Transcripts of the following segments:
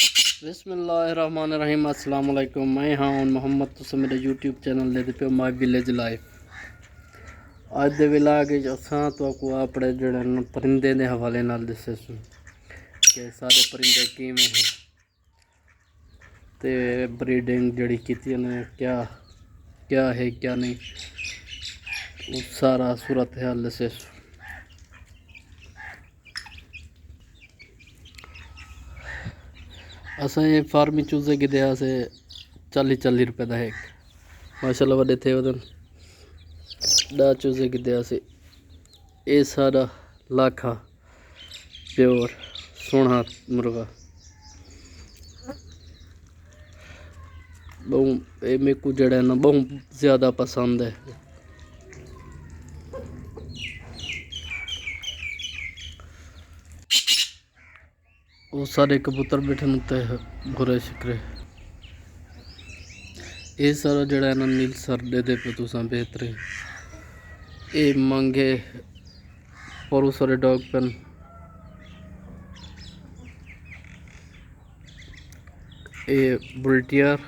बिस्मिल्लाहिर्रहमानिर्रहीम अस्सलाम वालेकुम। मैं हाँ मोहम्मद तुस मेरे यूट्यूब चैनल दे पे माई विलेज लाइफ। अज दे विलाग असां तो अपने जड़े परिंदे के हवाले नाल दसे कि सारे परिंदे किवें हैं ते ब्रीडिंग जड़ी कीती ने क्या क्या है क्या नहीं, उस सारा सूरत हाल दसे। असें ये फार्मी चूजे गिदे से 40 रुपए का एक माशाल्लाह वड्डे थे वदन 10 चूजे गिदे से। ये सारा लाखा प्योर सोना मुर्गा बहु ये मेरे को जड़ा ना बहुत ज़्यादा पसंद है। वो सारे कबूतर बैठे होते हैं भुरे शिकरे। ये सारा जड़ा ना नील सर दे दे पे तुसा बेहतरीन ये मंगे और सारे डॉग पेन ये बुल्टियर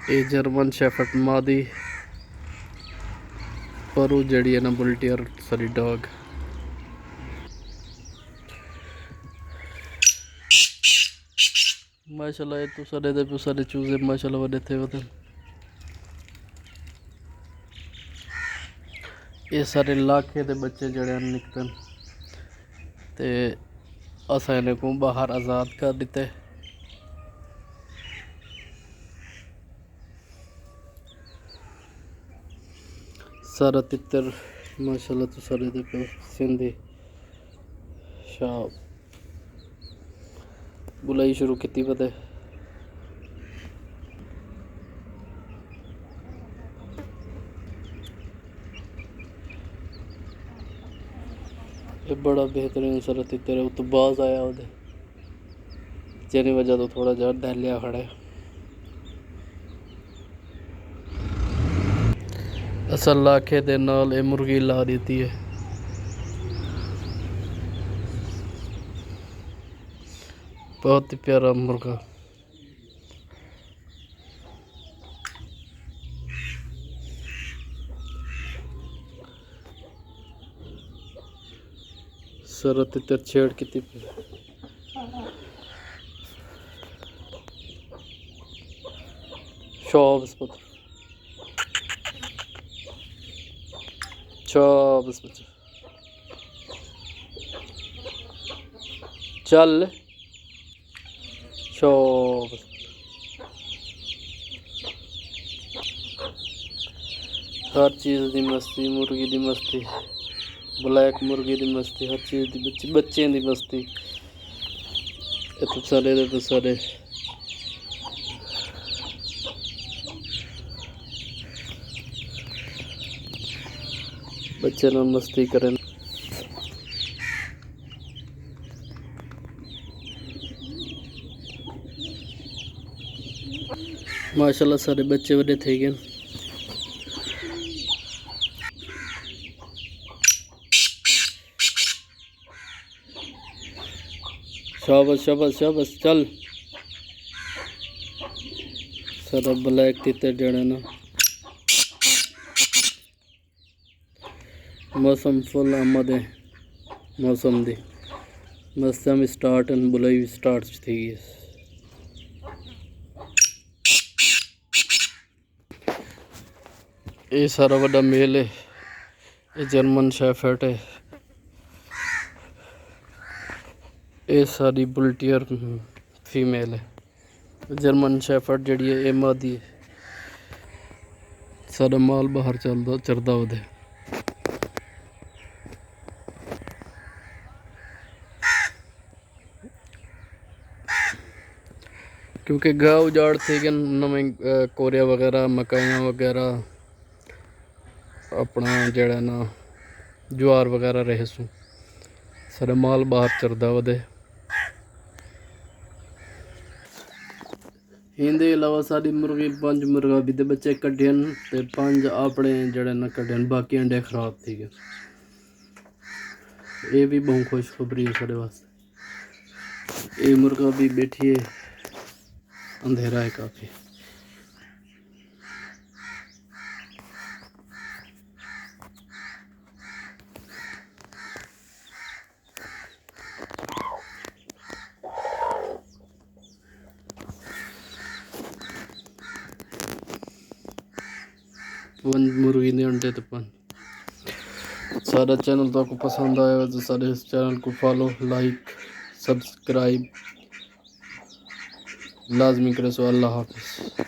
ये जर्मन शेफर्ड मादी पर जड़ी है ना बुल्टियर सारी डॉग। माशाल्लाह ये तो सारे दे सारे चूजे माशाल्लाह वड्डे थे वदन। ये सारे लाखे के बच्चे जड़े निकलते ते अस इन्हें को बाहर आज़ाद कर दिते। सारा तितर माशाल्लाह तो सारे दे सिंधी शाह बुलाई शुरू की पता ये बड़ा बेहतरीन सारा तितर है। तो बाज आया वो जेनी वजह तो थोड़ा जहा दहलिया खड़ा है। असल लाखे दे नाल ये मुर्गी ला देती है। बहुत ही प्यारा मुर्गा। सारा तितर छेड़ की शाबाश पुत्र शाबाश बच्चा चल शाबाश। हर चीज़ की मस्ती मुर्गी की मस्ती ब्लैक मुर्गी की मस्ती हर चीज़ की बच्चे की मस्ती। तो सारे बच्चे ना मस्ती करें। माशाल्लाह सारे बच्चे बड़े थे गए। शाबाश शाबाश शाबाश चल। सारा ब्लैक तितर जड़े ना मौसम फुल आमद है मौसम दी मौसम स्टार्ट बुलाई स्टार्ट थी। ये सारा बड़ा मेल है। ये जर्मन शेफर्ड है। ये सारी बुल्टियर फीमेल है। जर्मन शेफर्ड जड़ी है ये मादी है। सारा माल बाहर चरदा उदे। क्योंकि गाँव उजाड़ थे कि नवे कोरिया वगैरह मकाइयाँ वगैरह अपना जड़ा ना ज्वार वगैरह रहे सू सारा माल बाहर चरदा वदे। इनके अलावा सारी मुर्गी 5 मुर्गा भी बच्चे कढ़न ते 5 अपने जड़े ना कढ़न बाकी अंडे खराब थी गए। ये भी बहुत खुशखबरी है साढ़े वास्ते। ये मुर्गा भी बैठिए, अंधेरा है काफ़ी। मुर्गी ने अंडे तो सारा चैनल तो आपको पसंद आएगा तो सारे इस चैनल को फॉलो, लाइक, सब्सक्राइब लाजमी करें। सो अल्लाह हाफिज़।